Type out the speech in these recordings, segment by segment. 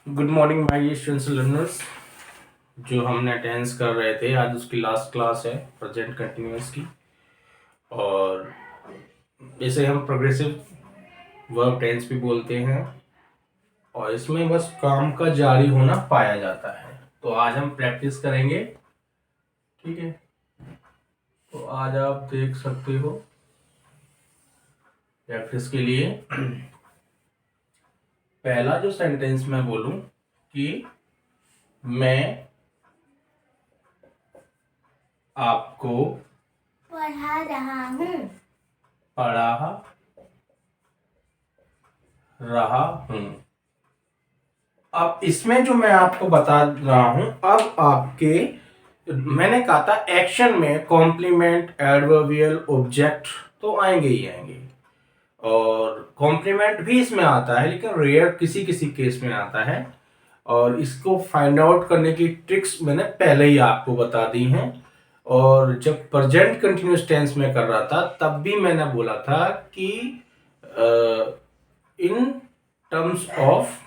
Good morning my students learners. जो हमने tense कर रहे थे आज उसकी लास्ट क्लास है प्रेजेंट कंटिन्यूअस की। और इसे हम प्रोग्रेसिव वर्ब टेंस भी बोलते हैं और इसमें बस काम का जारी होना पाया जाता है। तो आज हम प्रैक्टिस करेंगे, ठीक है। तो आज आप देख सकते हो प्रैक्टिस के लिए पहला जो सेंटेंस मैं बोलूं कि मैं आपको पढ़ा रहा हूँ। पढ़ा रहा हूं। अब इसमें जो मैं आपको बता रहा हूं, अब आपके मैंने कहा था एक्शन में कॉम्प्लीमेंट, एडवर्बियल, ऑब्जेक्ट तो आएंगे ही आएंगे और कॉम्प्लीमेंट भी इसमें आता है, लेकिन रेयर किसी किसी केस में आता है। और इसको फाइंड आउट करने की ट्रिक्स मैंने पहले ही आपको बता दी हैं। और जब प्रेजेंट कंटिन्यूअस टेंस में कर रहा था तब भी मैंने बोला था कि in terms of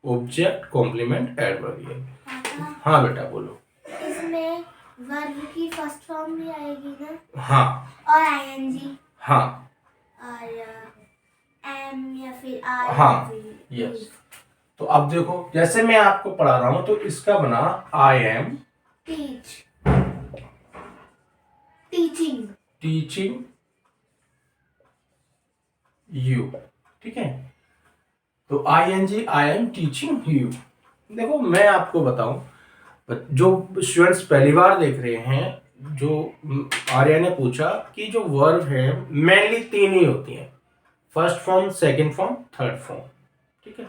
object, complement, adverbial. हाँ बेटा बोलो। इसमें वर्ब की फर्स्ट फॉर्म भी आएगी ना? हाँ। और आईएनजी। हाँ। और एम या फिर आर। हाँ, यस। तो अब देखो, जैसे मैं आपको पढ़ा रहा हूं तो इसका बना आई एम टीचिंग यू, ठीक है। तो I N G, I am teaching you. देखो मैं आपको बताऊं, जो स्टूडेंट्स पहली बार देख रहे हैं, जो आर्या ने पूछा कि जो वर्ब है मेनली तीन ही होती हैं, first form, second form, third form, ठीक है।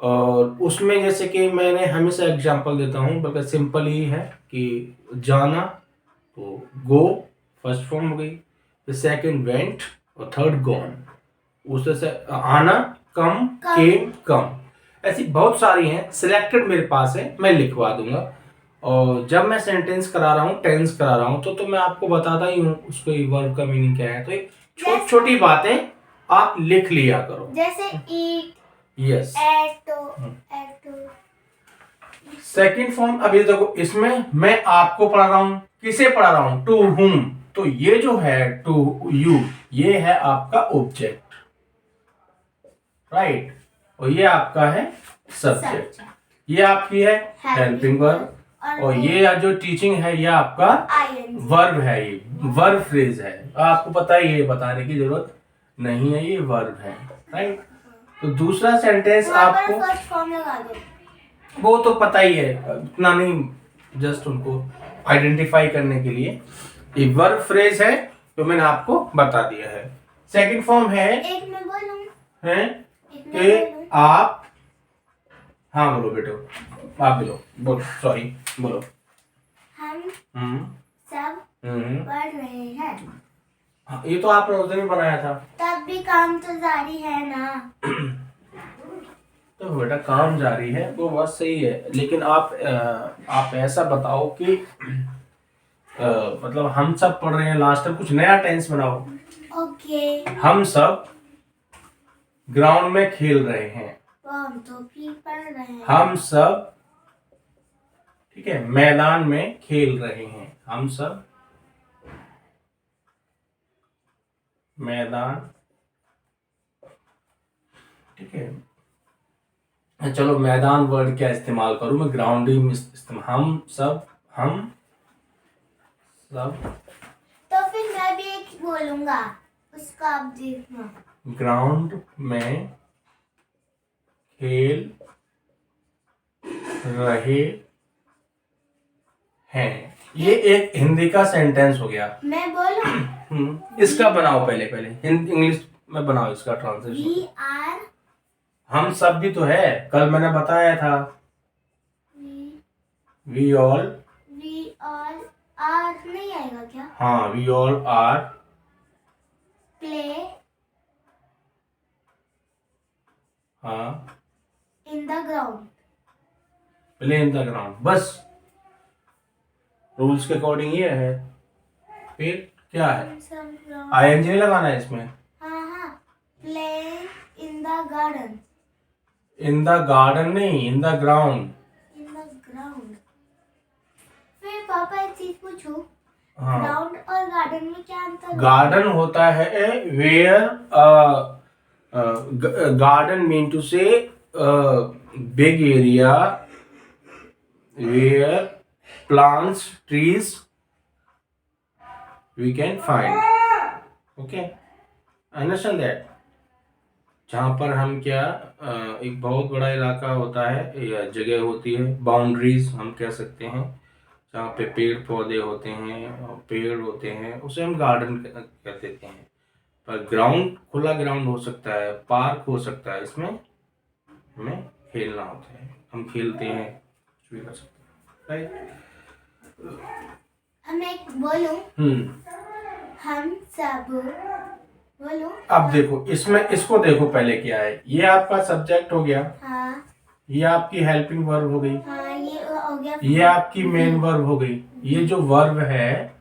और उसमें जैसे कि मैंने हमेशा एग्जांपल देता हूं, बल्कि सिंपल ही है कि जाना तो गो फर्स्ट फॉर्म हो गई, सेकंड वेंट और थर्ड गॉन। उससे से आना कम, केम, कम, ऐसी बहुत सारी हैं, सिलेक्टेड मेरे पास है, मैं लिखवा दूंगा। और जब मैं सेंटेंस करा रहा हूँ, टेंस करा रहा हूँ, तो मैं आपको बताता ही हूँ उसको वर्ब का मीनिंग क्या है। तो ये छोटी छोटी बातें आप लिख लिया करो, जैसे ईट, यस, एटो। Second form. अभी देखो इसमें मैं आपको पढ़ा रहा हूँ, किसे पढ़ा रहा हूँ, टू हुम। तो ये जो है टू यू, ये है आपका ऑब्जेक्ट, राइट। और ये आपका है सब्जेक्ट, ये आपकी है हेल्पिंग वर्ब, और ये जो टीचिंग है ये आपका वर्ब है, ये वर्ब फ्रेज है। आपको पता ही, ये बताने की जरूरत नहीं है, ये वर्ब है, राइट। तो दूसरा सेंटेंस आपको फर्स्ट फॉर्म लगा दो, वो तो पता ही है, इतना नहीं, जस्ट उनको आइडेंटिफाई करने के लिए। ये वर्ब फ्रेज है तो मैंने आपको बता दिया है। सेकंड फॉर्म है, एक मैं बोलूं, है कि आप, हाँ बोलो बेटो, आप बोलो, सॉरी बोलो। हम सब पढ़ रहे हैं। हाँ, ये तो आपने उस दिन भी बनाया था। तब भी काम तो जारी है ना। तो बेटा काम जारी है वो बात सही है, लेकिन आप ऐसा बताओ कि मतलब हम सब पढ़ रहे हैं, लास्ट में कुछ नया टेंस बनाओ। ओके। हम सब ग्राउंड में खेल रहे हैं, हम तो भी पढ़ रहे हैं। हम सब, ठीक है, मैदान में खेल रहे हैं, हम सब मैदान, ठीक है। चलो मैदान वर्ड क्या इस्तेमाल करूं मैं, ग्राउंड ही इस्तेमाल, हम सब तो फिर मैं भी एक बोलूंगा, उसका आप देखना। ग्राउंड में खेल रहे हैं। ये एक हिंदी का सेंटेंस हो गया। मैं बोलूं? इसका बनाओ, पहले इंग्लिश में बनाओ इसका ट्रांसलेशन। वी आर, हम सब भी तो है, कल मैंने बताया था। वी ऑल आर नहीं आएगा क्या? हाँ, वी ऑल आर प्ले, हाँ, इन the ground. Play in the ground, बस रूल्स के अकॉर्डिंग ये है। फिर क्या है, आईएनजी लगाना है इसमें। हाँ, play in the garden. In the garden नहीं, in the ground. In the ground. फिर पापा एक चीज पूछूं, हाँ, ग्राउंड और गार्डन में क्या अंतर होता है? गार्डन होता है वेयर गार्डन मीन टू से big area where plants trees we can find, okay, understand that, जहाँ पर हम क्या एक बहुत बड़ा इलाका होता है या जगह होती है, बाउंड्रीज हम कह सकते हैं, जहाँ पे पेड़ पौधे होते हैं और पेड़ होते हैं, उसे हम गार्डन कह देते हैं। पर ग्राउंड खुला ग्राउंड हो सकता है, पार्क हो सकता है, इसमें हमें खेलना होता है, हम खेलते हैं, कुछ भी कर सकते हैं, राइट। हम एक बोलूं, हम सब बोलूं। अब देखो इसमें, इसको देखो पहले क्या है, ये आपका सब्जेक्ट हो गया, हाँ ये आपकी हेल्पिंग वर्ब हो गई, हाँ, ये हो गया। ये आपकी मेन वर्ब हो गई। ये जो वर्ब है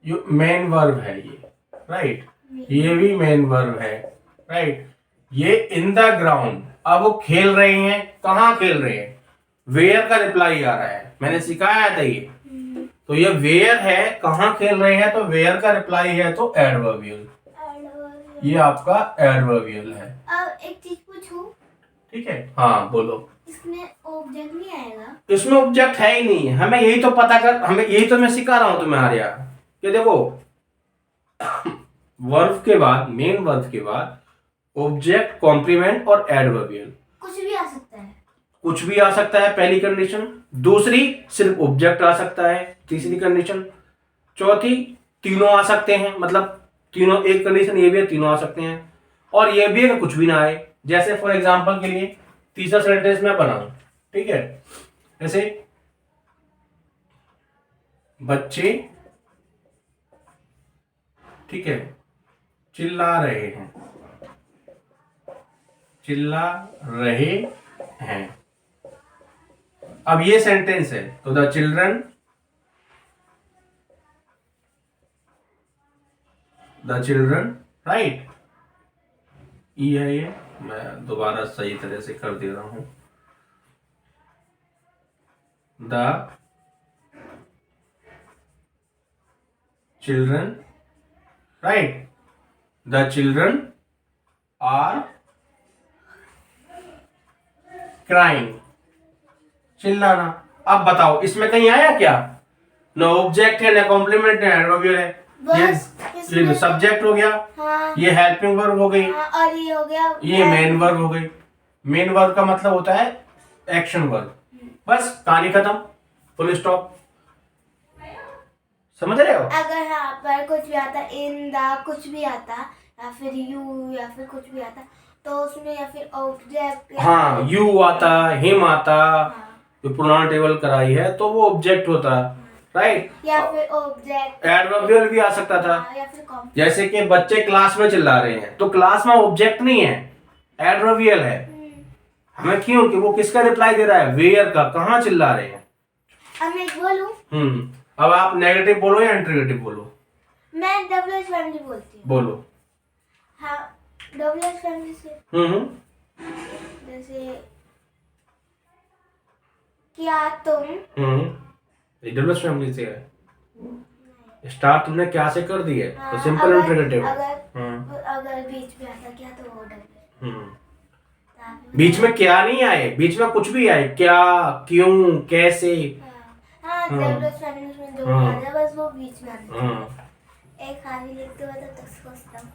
ये मेन वर्ब है, ये राइट, ये भी मेन वर्ब है, राइट। ये इन द ग्राउंड, अब वो खेल रहे हैं, कहाँ खेल रहे हैं, वेयर का रिप्लाई आ रहा है, मैंने सिखाया था ये। तो ये वेयर है, कहाँ खेल रहे हैं, तो वेयर का रिप्लाई है तो एडवर्बियल, ये आपका एडवर्बियल है। अब एक चीज पूछूं, ठीक है, हाँ बोलो। इसमें ऑब्जेक्ट नहीं आएगा? इसमें ऑब्जेक्ट है ही नहीं, हमें यही तो पता कर, हमें यही तो मैं सिखा रहा हूं तुम्हें आर्या, कि देखो वर्ब के बाद, मेन वर्ब के बाद ऑब्जेक्ट, कॉम्प्लीमेंट और एडवर्बियल, कुछ भी आ सकता है, कुछ भी आ सकता है, पहली कंडीशन। दूसरी, सिर्फ ऑब्जेक्ट आ सकता है, तीसरी कंडीशन। चौथी, तीनों आ सकते हैं, मतलब तीनों, एक कंडीशन ये भी है तीनों आ सकते हैं, और ये भी है कि कुछ भी ना आए। जैसे फॉर एग्जांपल के लिए तीसरा सेंटेंस मैं बनाऊं, ठीक है, जैसे बच्चे, ठीक है, चिल्ला रहे हैं, चिल्ला रहे हैं। अब ये सेंटेंस है, तो द चिल्ड्रन, राइट, ई है ये, मैं दोबारा सही तरह से कर दे रहा हूं। The children, right, the children are crying, चिल्लाना। अब बताओ इसमें कहीं आया क्या, न ऑब्जेक्ट है, न कॉम्प्लीमेंट है, एडवर्बियल है, ये सब्जेक्ट हो गया, हाँ, ये हेल्पिंग वर्ब हो गई, हाँ, और ये हो गया, ये मेन वर्ब हो गई। मेन वर्ब का मतलब होता है एक्शन वर्ब, बस कहानी खत्म, फुल स्टॉप, समझ रहे हो। अगर यहाँ पर कुछ भी आता, इन द कुछ भी आता, या फिर यू, या फिर कुछ भी आता, तो उसमें या फिर ऑब्जेक्ट, हाँ, यू आता, हिम आता, हाँ, जो प्रोनाउन टेबल कराई है तो वो ऑब्जेक्ट होता, राइट, या फिर ऑब्जेक्ट, एडवर्बियल भी आ सकता था। या फिर जैसे कि बच्चे क्लास में चिल्ला रहे हैं, तो क्लास में ऑब्जेक्ट नहीं है, एडवर्बियल है। हमें क्यों, कि वो किसका रिप्लाई दे रहा है, वेयर का, कहाँ चिल्ला रहे हैं। अब मैं बोलूं, अब आप नेगेटिव बोलो या इंटरोगेटिव बोलो, मैं डब्ल्यूएच फैमिली बोलती हूँ। बोलो। हाँ, डब्ल्यूएच फैमिली से जैसे, क्या तुम, डब्ल्यूएच फैमिली से है, स्टार्ट तुमने क्या से कर दी है, हाँ, तो सिंपल इंटरोगेटिव। अगर बीच में आता क्या, तो वो डब्ल्यूएच। बीच में क्या नहीं आए, बीच में कुछ भी आए, क्या, क्यों, कैसे, हाँ, डब्ल्यूएच फैमिली में जो आ जाए बस वो बीच में आता है। एक खाली लिखते हुए तो सोचता हूँ।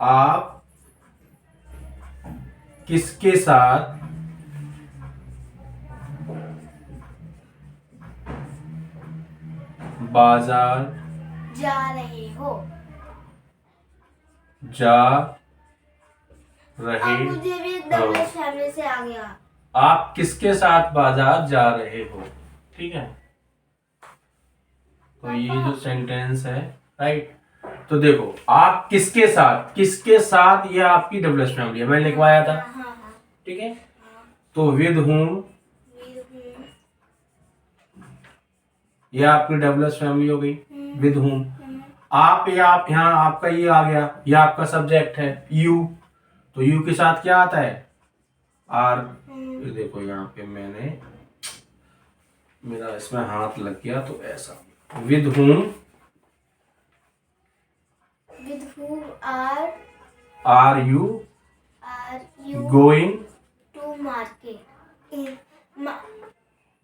आप किसके साथ बाजार जा रहे हो, अब मुझे भी डब्ल्यूएच फैमिली से आ गया। आप किसके साथ बाजार जा रहे हो, ठीक है। तो ये जो सेंटेंस है, राइट, तो देखो आप किसके साथ, किसके साथ, ये आपकी डब्ल्यूएच फैमिली है, मैंने लिखवाया था, ठीक है। तो विद हुम, ये आपकी डब्ल्यूएच फैमिली हो गई, विद हुम। आप, या आप यहाँ आपका ये आ गया, ये आपका सब्जेक्ट है, यू, तो यू के साथ क्या आता है? आर। ये देखो यहाँ पे मेरा इसमें हाथ लग गया तो ऐसा, with whom are you going going to market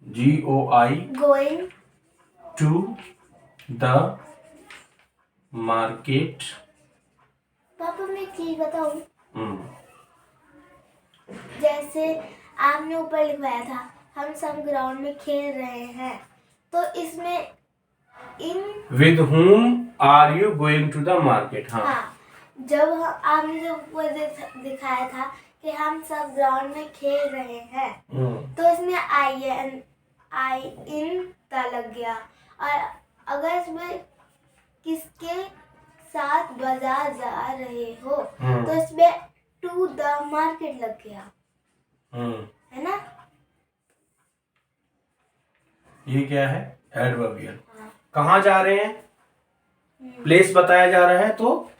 GOI going to the market. पापा मैं एक चीज बताऊं, जैसे आपने ऊपर लिखवाया था हम सब ग्राउंड में खेल रहे हैं, तो इसमें in with whom are you going to the market. हाँ, जब आपने जो ऊपर दिखाया था कि हम सब ग्राउंड में खेल रहे हैं, तो इसमें आई इन ता लग गया, और अगर इसमें किसके साथ बाजार जा रहे हो तो इसमें टू द मार्केट लग गया, है ना? ये क्या है? एडवर्बियल। कहाँ जा रहे हैं? प्लेस बताया जा रहा है, तो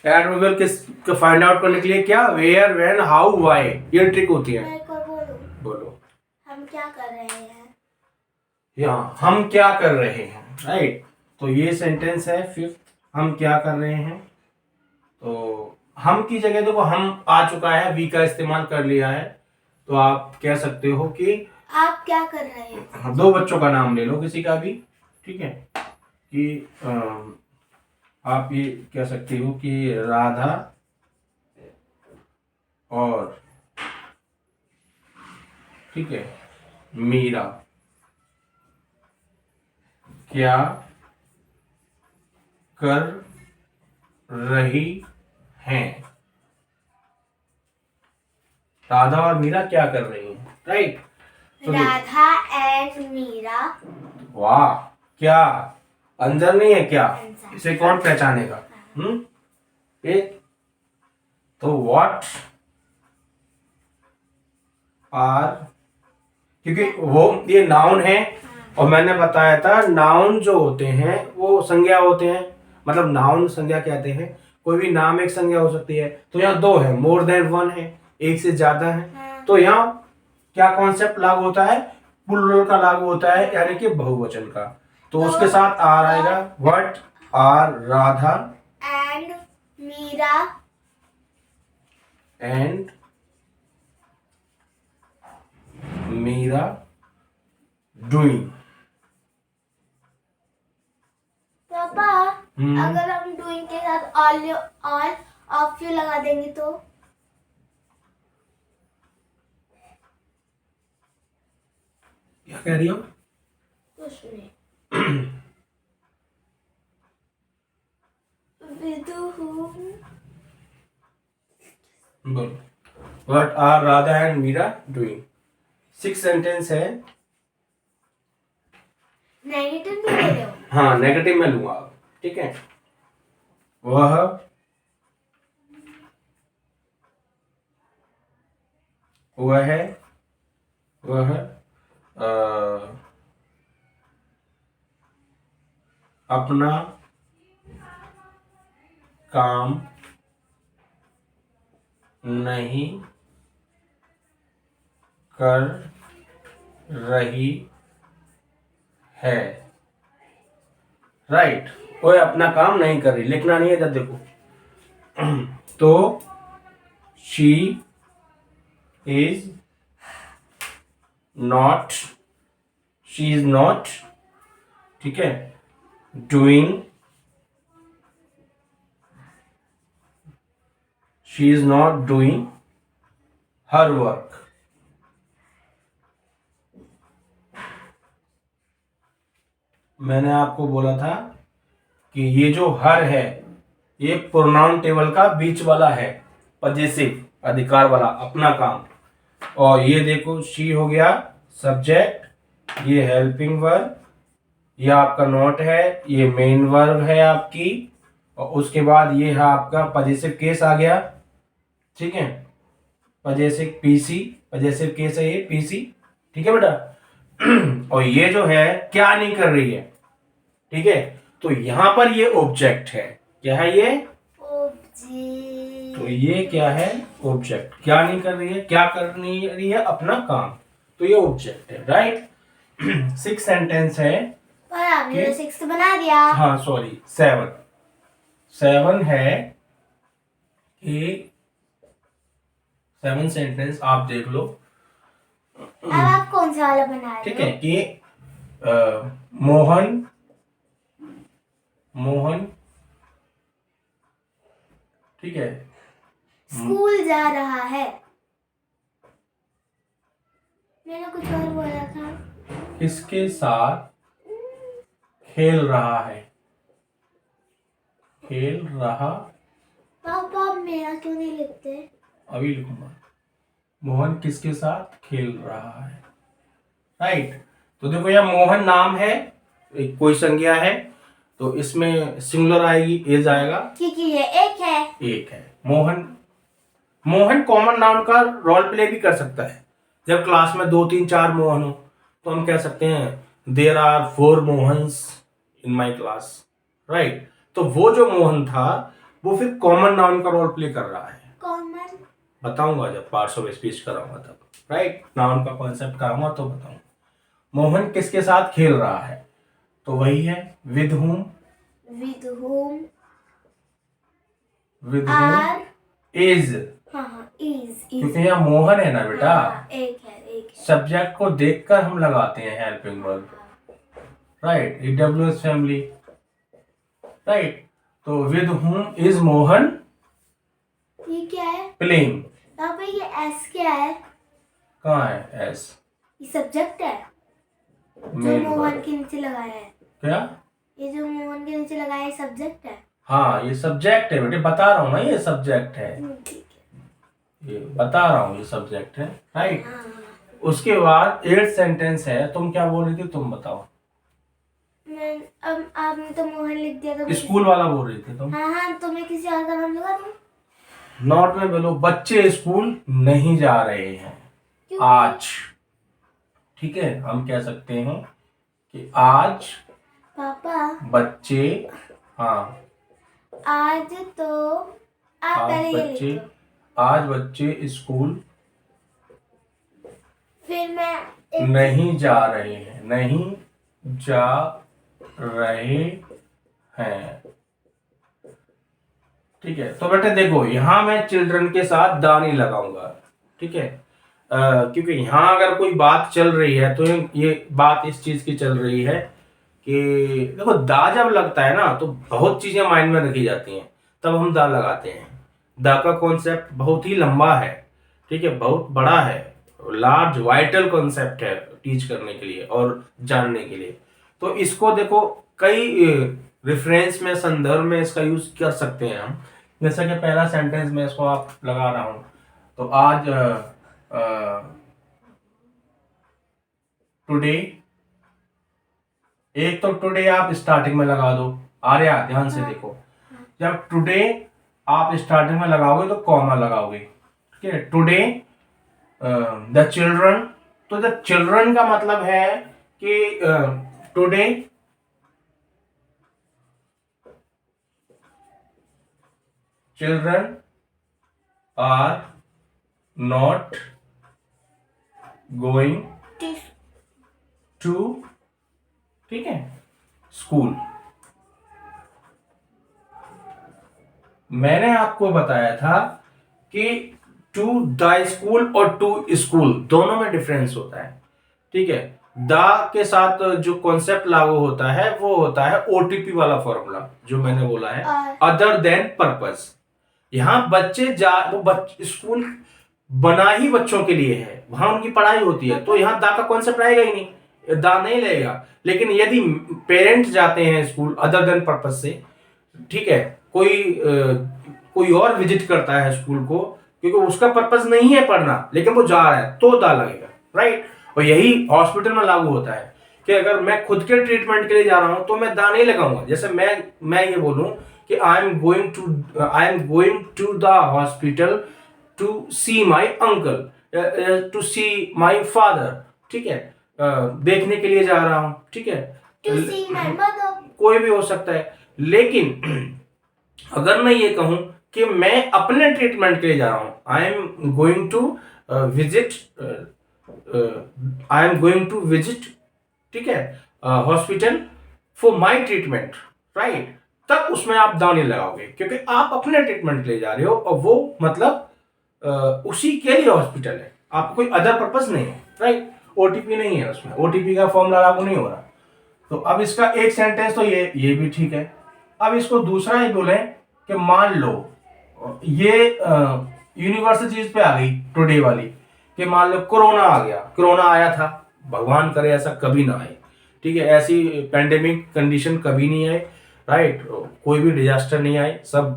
एडवर्बियल किस फाइंड आउट करने के लिए क्या? वेयर, व्हेन, हाउ, व्हाई, ये ट्रिक होती है। मैं एक और बोलो। हम क्या कर रहे हैं? यहाँ हम क्या कर रहे हैं, राइट। तो ये सेंटेंस है फिफ्थ, हम क्या कर रहे हैं। तो हम की जगह देखो हम आ चुका है, वी का इस्तेमाल कर लिया है, तो आप कह सकते हो कि आप क्या कर रहे हैं। दो बच्चों का नाम ले लो किसी का भी, ठीक है, कि आप ये कह सकते हो कि राधा और, ठीक है, मीरा क्या कर रही हैं। राधा और मीरा क्या कर रही हैं, राइट। तो राधा एंड मीरा। वाह, क्या अंदर नहीं है क्या? अंदर। इसे कौन पहचानेगा? ये तो व्हाट आर, क्योंकि वो ये नाउन है, और मैंने बताया था नाउन जो होते हैं वो संज्ञा होते हैं, मतलब नाउन संज्ञा कहते हैं। कोई भी नाम एक संज्ञा हो सकती है, तो यहाँ दो है, मोर देन वन है, एक से ज्यादा है। तो यहाँ क्या कॉन्सेप्ट लागू होता है? प्लूरल का लागू होता है, यानी कि बहुवचन का। तो उसके साथ आर आएगा। What are Radha and Meera doing. पापा अगर हम डूइंग के साथ ऑल ऑफ यू लगा देंगे तो? क्या कह रही हो? कुछ नहीं। With whom? बोलो। What are Radha and Meera doing. 6 sentence है। नेगेटिव भी ले रहे हो? हाँ, नेगेटिव में लूंगा, ठीक है। वह अपना काम नहीं कर रही है, राइट। कोई अपना काम नहीं कर रही, लिखना नहीं है इधर देखो। तो शी इज नॉट, ठीक है, doing, she is not doing her work. मैंने आपको बोला था कि ये जो हर है ये प्रोनाउन टेबल का बीच वाला है, पजेसिव, अधिकार वाला, अपना काम। और ये देखो शी हो गया सब्जेक्ट, ये हेल्पिंग वर्ब, ये आपका नॉट है, ये मेन वर्ब है आपकी, और उसके बाद ये है आपका पजेसिव केस आ गया, ठीक है, पजेसिव पीसी, पजेसिव केस है ये पीसी, ठीक है बेटा। और ये जो है क्या नहीं कर रही है, ठीक है, तो यहां पर ये ऑब्जेक्ट है। क्या है ये? ऑब्जेक्ट। तो ये क्या है? ऑब्जेक्ट क्या नहीं कर रही है, क्या कर रही है, अपना काम, तो ये ऑब्जेक्ट है, राइट। 6 सेंटेंस है पर आपने तो 6 बना दिया। हाँ सॉरी 7 है कि 7 सेंटेंस आप देख लो। अब आप कौन सा वाला बना रहे हो? ठीक है कि मोहन ठीक है स्कूल जा रहा है। मैंने कुछ और बोला था। किसके साथ खेल रहा है, खेल रहा, पापा आप मेरा क्यों नहीं लिखते? अभी लिखूंगा। मोहन किसके साथ खेल रहा है, राइट। तो देखो यह मोहन नाम है, एक कोई संज्ञा है, तो इसमें सिंगुलर आएगी, एज आएगा, क्योंकि ये एक है। मोहन कॉमन नाउन का रोल प्ले भी कर सकता है। जब क्लास में 2 3 4 मोहन हो तो हम कह सकते हैं there are 4 Mohans in my class, right. तो वो जो मोहन था वो फिर कॉमन नाउन का रोल प्ले कर रहा है। कॉमन बताऊंगा जब पार्ट्स ऑफ स्पीच कराऊंगा तब, राइट। नाउन का कॉन्सेप्ट कराऊंगा तो बताऊंगा। मोहन किसके साथ खेल रहा है, तो वही है विद whom आर इज, हाँ इज क्योंकि यहाँ मोहन है ना बेटा, एक है सब्जेक्ट को देखकर हम लगाते हैं helping verb, right. EWS family, right. तो विद whom इज मोहन ये क्या है? प्लेइंग। यहाँ पे ये एस क्या है? कहाँ है एस? ये सब्जेक्ट है जो Main मोहन verb। के नीचे लगाया है। क्या? ये जो मोहन के नीचे लगाया है सब्जेक्ट है। हाँ ये सब्जेक्ट है बेटे, बता रहा हूँ ना ये सब्जेक्ट है, ठीक है। ये बता रहा हूँ ये सब्जेक्ट है, राइट। हाँ, उसके बाद 8 सेंटेंस है, तुम क्या बोल रही थी, तुम बताओ। मैं अब आपने तो मोहन लिख दिया तो स्कूल वाला बोल रही थी तुम। हाँ तो मैं किसी और का नाम लगा दूँ? नॉट में बोलो बच्चे स्कूल नहीं जा रहे हैं क्यों? आज, ठीक है। हम कह सकते हैं कि आज पापा बच्चे, हाँ आज तो आप आज पहले ये बच्चे, लिख दो। आज बच्चे स्कूल फिर मैं नहीं जा रहे हैं, नहीं जा रहे हैं, ठीक है। तो बेटे देखो यहां मैं चिल्ड्रन के साथ दा नहीं लगाऊंगा, ठीक है। क्योंकि यहां अगर कोई बात चल रही है तो ये बात इस चीज की चल रही है कि देखो दा जब लगता है ना तो बहुत चीजें माइंड में रखी जाती हैं, तब हम दा लगाते हैं। दा का कॉन्सेप्ट बहुत ही लंबा है, ठीक है, बहुत बड़ा है, लार्ज वाइटल कॉन्सेप्ट है टीच करने के लिए और जानने के लिए। तो इसको देखो कई रेफरेंस में, संदर्भ में इसका यूज कर सकते हैं हम। जैसा कि पहला सेंटेंस में इसको आप लगा रहा हूं, तो आज टुडे, एक तो टुडे आप स्टार्टिंग में लगा दो, आर्या ध्यान से देखो, जब टुडे आप स्टार्टिंग में लगाओगे तो कॉमा लगाओगे, ठीक है। टुडे द चिल्ड्रन, तो द चिल्ड्रन का मतलब है कि today children are not going to, ठीक है, स्कूल। मैंने आपको बताया था कि टू द स्कूल और टू स्कूल दोनों में डिफरेंस होता है, ठीक है। द के साथ जो कॉन्सेप्ट लागू होता है वो होता है OTP वाला फॉर्मूला, जो मैंने बोला है, अदर देन पर्पस। यहां बच्चे स्कूल बना ही बच्चों के लिए है, वहां उनकी पढ़ाई होती है, तो यहाँ दा का कॉन्सेप्ट आएगा ही नहीं, दा नहीं लगेगा। लेकिन यदि पेरेंट जाते हैं स्कूल अदर देन पर्पस से, ठीक है, कोई और विजिट करता है स्कूल को क्योंकि उसका पर्पस नहीं है पढ़ना लेकिन वो जा रहा है, तो दा लगेगा, राइट। और यही हॉस्पिटल में लागू होता है कि अगर मैं खुद के ट्रीटमेंट के लिए जा रहा हूं तो मैं दा नहीं लगाऊंगा। जैसे मैं ये बोलूं कि I am going to the hospital to see my uncle, to see my father, ठीक है, देखने के लिए जा रहा हूं, ठीक है, टू सी माय मदर, कोई भी हो सकता है। लेकिन अगर मैं ये कहूं कि मैं अपने ट्रीटमेंट के लिए जा रहा हूं, I am going to visit, I am going to visit, ठीक है, hospital for my treatment, right, तब उसमें आप द नहीं लगाओगे, क्योंकि आप अपने ट्रीटमेंट के लिए जा रहे हो और वो मतलब उसी के लिए हॉस्पिटल है, आपको कोई अदर पर्पस नहीं है, राइट। ओटीपी नहीं है उसमें, ओटीपी का फॉर्मूला लागू नहीं हो रहा। तो अब इसका एक सेंटेंस तो ये भी ठीक है। अब इसको दूसरा ही बोले कि मान लो ये यूनिवर्सल चीज पे आ गई टुडे वाली, कि मान लो कोरोना आ गया, कोरोना आया था, भगवान करे ऐसा कभी ना आए, ठीक है, ऐसी पेंडेमिक कंडीशन कभी नहीं आए, राइट, कोई भी डिजास्टर नहीं आए, सब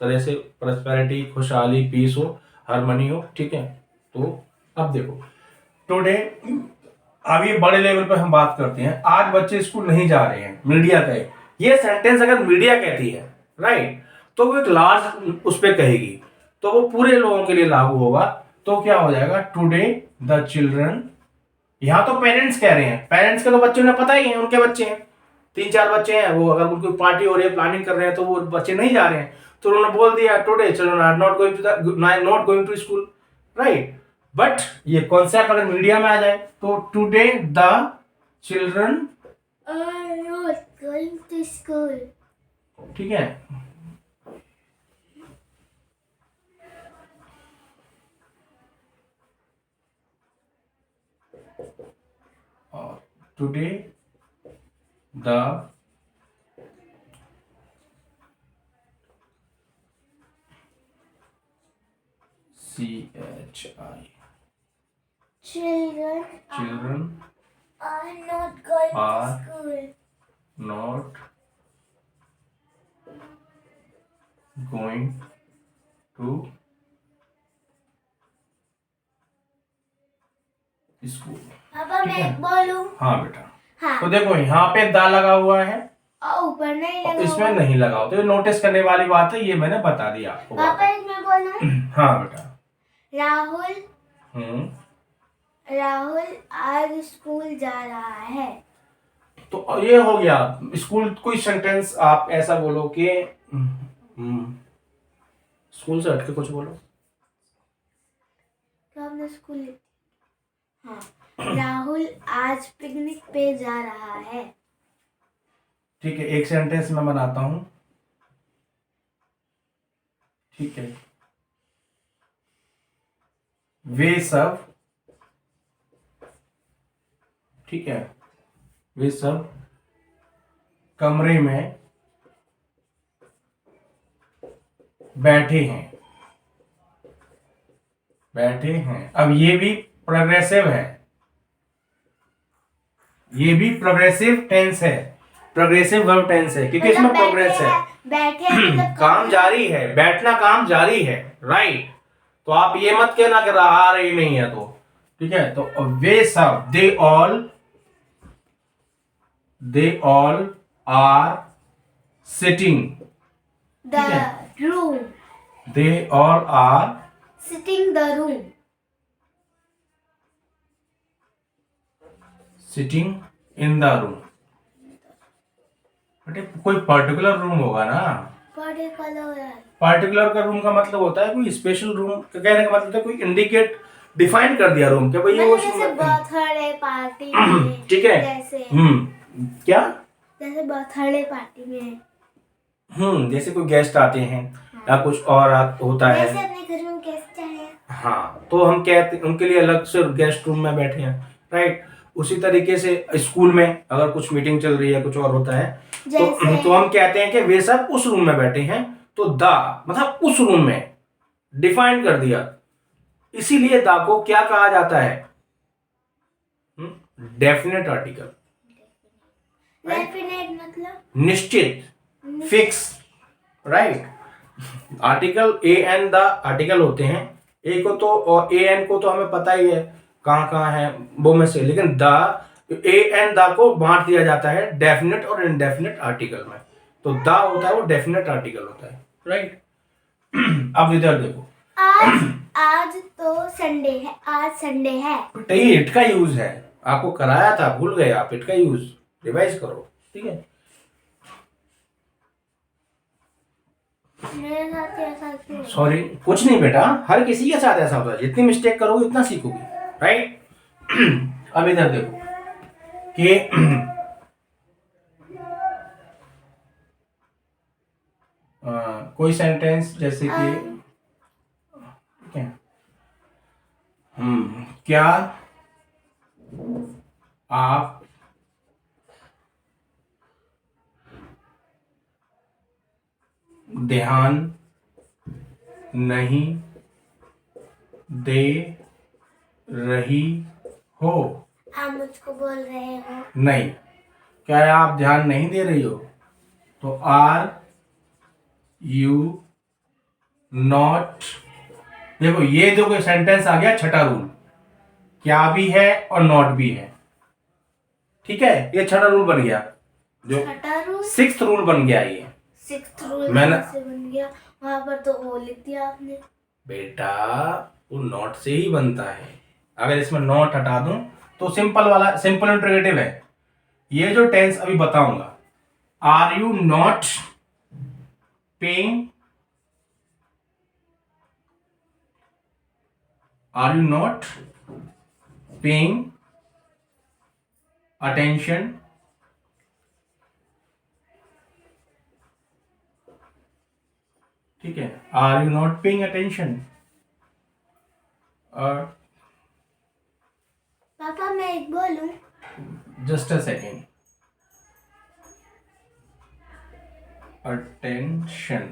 तरह से प्रॉस्पेरिटी, खुशहाली, पीस हो, हारमनी हो, ठीक है। तो अब देखो टुडे, अब ये बड़े लेवल पे हम बात करते हैं, आज बच्चे स्कूल नहीं जा रहे हैं, मीडिया कहे, ये सेंटेंस अगर मीडिया कहती है, राइट, तो वो एक लार्ज उस पर कहेगी, तो वो पूरे लोगों के लिए लागू होगा। तो क्या हो जाएगा, टुडे द चिल्ड्रन, यहां तो पेरेंट्स कह रहे हैं, पेरेंट्स के तो बच्चों ने पता ही है, उनके बच्चे हैं, 3-4 बच्चे हैं, वो अगर उनकी पार्टी हो रही है, प्लानिंग कर रहे हैं, तो वो बच्चे नहीं जा रहे हैं, तो उन्होंने बोल दिया today children are not going to school, right. But ये कॉन्सेप्ट अगर मीडिया में आ जाए तो टुडे द चिल्ड्रन are not going to school. ठीक है, और today the CHI Children children are not going are to school. not going to school. पापा ठीक मैं है। बोलूं? हाँ बेटा, हाँ। तो देखो यहाँ पे दा लगा हुआ है और ऊपर नहीं और लगा इसमें हुआ। नहीं लगा हो, तो ये नोटिस करने वाली बात है, ये मैंने बता दिया आपको पापा बात। इसमें बोलूं? हाँ बेटा। राहुल हम्म राहुल आज स्कूल जा रहा है। तो ये हो गया स्कूल। कोई सेंटेंस आप ऐसा बोलो कि स्कूल से हटके कुछ बोलो। तो हमने स्कूल हाँ, राहुल आज पिकनिक पे जा रहा है। ठीक है, एक सेंटेंस मैं बनाता हूं। ठीक है, वे सब, ठीक है, वे सब कमरे में बैठे हैं। अब ये भी प्रोग्रेसिव है, ये भी प्रोग्रेसिव टेंस है, प्रोग्रेसिव वर्ब टेंस है, क्योंकि इसमें प्रोग्रेस है। बैठे मतलब काम जारी है, बैठना काम जारी है, राइट। तो आप ये मत कहना कि रहा रही नहीं है, तो ठीक है। तो वे सब, they all are sitting, the room, they all are sitting the room, sitting in the room. बेटे कोई पर्टिकुलर रूम होगा ना, पर्टिकुलर का रूम का मतलब होता है कोई स्पेशल रूम, कहने का मतलब है कोई इंडिकेट, डिफाइन कर दिया रूम के भाई ये वो जैसे बर्थडे पार्टी में, ठीक है। जैसे क्या, जैसे बर्थडे पार्टी में, जैसे कोई गेस्ट आते हैं या कुछ और होता है, जैसे अपने घर में गेस्ट आए, हाँ, तो हम कहते उनके लिए अलग से गेस्ट रूम में बैठे हैं, राइट। उसी तरीके से स्कूल में अगर कुछ मीटिंग चल रही है, कुछ और होता है, तो हम कहते हैं कि वे सब उस रूम में बैठे हैं। तो द मतलब उस रूम में, डिफाइन कर दिया, इसीलिए द को क्या कहा जाता है, डेफिनेट आर्टिकल। डेफिनेट मतलब निश्चित, fix, right. Article a an the article होते हैं, ए को तो और ए एन को तो हमें पता ही है कहाँ है वो में से, लेकिन द ए एन द को बांट दिया जाता है डेफिनेट और इनडेफिनेट आर्टिकल में। तो द होता है वो डेफिनेट आर्टिकल होता है, राइट। अब इधर देखो, आज तो संडे है, आज संडे है। बेटा ये इट का यूज है, आपको कराया था, भूल गए आप, इट का यूज रिवाइज करो, ठीक है। मेरे साथ ऐसा क्यों? सॉरी, कुछ नहीं बेटा, हर किसी के साथ ऐसा होता है, जितनी मिस्टेक करोगे उतना सीखोगे, राइट। अब इधर देखो कि कोई सेंटेंस जैसे कि ठीक है, क्या आप ध्यान नहीं दे रही हो? आप मुझको बोल रहे हो? नहीं, क्या आप ध्यान नहीं दे रही हो? तो आर यू नॉट, देखो ये जो कोई सेंटेंस आ गया, छठा रूल, क्या भी है और नॉट भी है, ठीक है, ये छठा रूल बन गया, जो छठा रूल, सिक्स्थ रूल बन गया ये। सिक्स्थ रूल मैंने से बन गया, वहां पर तो ओ लिख दिया आपने। बेटा वो नॉट से ही बनता है, अगर इसमें नॉट हटा दूं तो सिंपल वाला, सिंपल इंटरोगेटिव है। ये जो टेंस अभी बताऊंगा, are you not paying, are you not paying attention, ठीक है, are you not paying attention. और पापा मैं एक बोलूं? जस्ट अ सेकेंड, अटेंशन,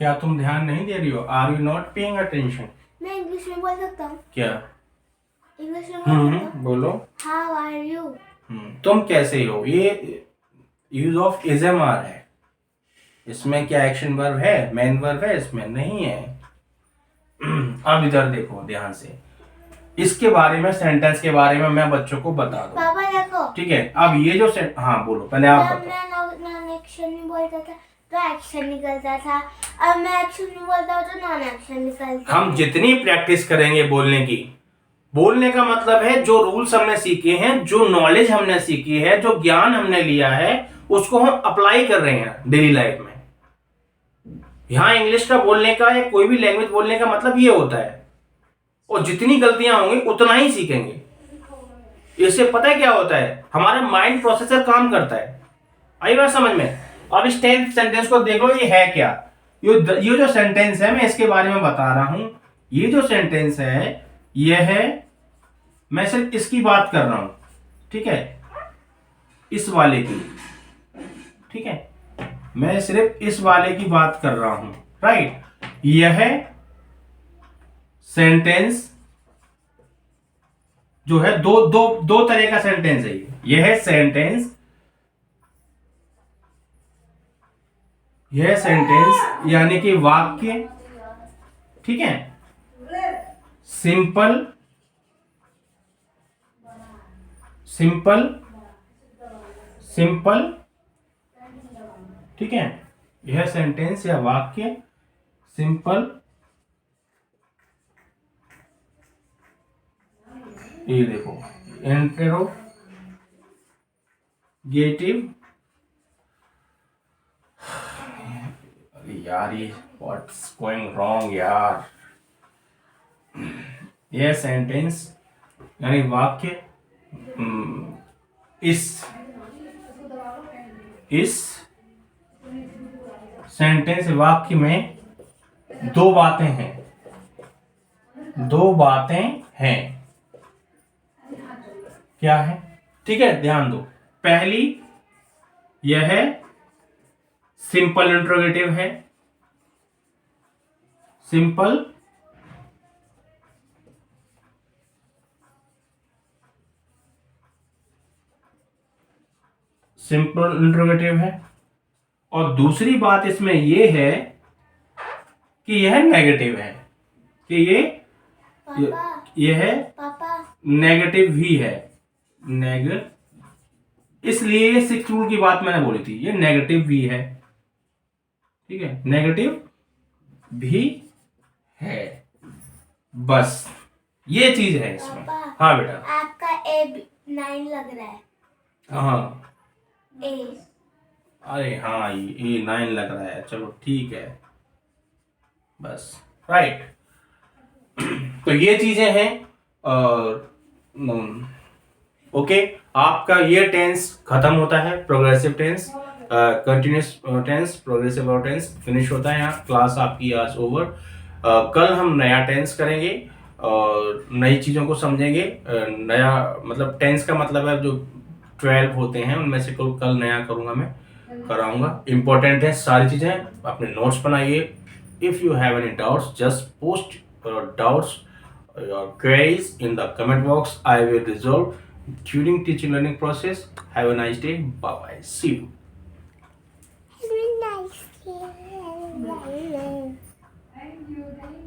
क्या तुम ध्यान नहीं दे रही हो? Are you not paying attention. मैं इंग्लिश में बोल सकता हूँ? क्या? इंग्लिश में बोल सकता हूँ? बोलो। How are you? तुम कैसे हो, ये यूज ऑफ इजम आर है, इसमें क्या एक्शन वर्ब है, मेन वर्ब है, इसमें नहीं है। अब इधर देखो ध्यान से, इसके बारे में, सेंटेंस के बारे में मैं बच्चों को बता दूं, पापा देखो, ठीक है। अब ये जो हाँ बोलो, पहले आप जब बताओ। मैं नॉन एक्शन में बोलता था तो एक्शन निकलता था, अब मैं एक्शन में बोलता हूँ तो नॉन एक्शन निकलता है। हम जितनी प्रैक्टिस करेंगे बोलने की, बोलने का मतलब है जो रूल्स हमने सीखे हैं, जो नॉलेज हमने सीखी है, जो ज्ञान हमने लिया है, उसको हम अप्लाई कर रहे हैं डेली लाइफ में। यहां इंग्लिश का बोलने का या कोई भी लैंग्वेज बोलने का मतलब ये होता है, और जितनी गलतियां होंगी उतना ही सीखेंगे। इससे पता है क्या होता है, हमारा माइंड प्रोसेसर काम करता है। आई बात समझ में? अब इस 10th सेंटेंस को देख लो, ये है क्या? ये जो सेंटेंस है, मैं इसके बारे में बता रहा हूं। ये जो सेंटेंस है, ये है, मैं सिर्फ इसकी बात कर रहा हूं, ठीक है, इस वाले की, ठीक है, मैं सिर्फ इस वाले की बात कर रहा हूं, राइट। यह सेंटेंस जो है, दो तरह का सेंटेंस है। यह सेंटेंस, यह सेंटेंस यानी कि वाक्य, ठीक है, सिंपल, सिंपल, सिंपल, ठीक है, यह सेंटेंस या वाक्य सिंपल, ये देखो इंटेरोगेटिव, यार ये व्हाट्स गोइंग रॉन्ग यार, यह सेंटेंस यानी वाक्य इस सेंटेंस वाक्य में दो बातें हैं, दो बातें हैं, क्या है, ठीक है, ध्यान दो। पहली, यह सिंपल इंट्रोगेटिव है, सिंपल, सिंपल इंट्रोगेटिव है, और दूसरी बात इसमें यह है कि यह नेगेटिव है, कि यह पापा नेगेटिव भी है, इसलिए ये 6th रूल की बात मैंने बोली थी, ये नेगेटिव भी है, ठीक है, नेगेटिव भी है, बस ये चीज है इसमें। हाँ बेटा, आपका A9 लग रहा है। हाँ, A अरे हाँ, ये 9 लग रहा है, चलो ठीक है, बस राइट। तो ये चीजें हैं। और ओके, आपका ये टेंस खत्म होता है, progressive tense, continuous tense, progressive और टेंस फिनिश होता है। यहाँ क्लास आपकी आज ओवर। कल हम नया टेंस करेंगे और नई चीज़ों को समझेंगे। नया मतलब टेंस का मतलब है जो 12 होते हैं उनमें से कल नया करूँगा, मैं कराऊंगा। इंपॉर्टेंट है सारी चीज़ें, अपने नोट्स बनाइए। If you have any doubts just post doubts your queries in the comment box. I will resolve during teaching learning process. Have a nice day. Bye bye. See you. Have a nice day.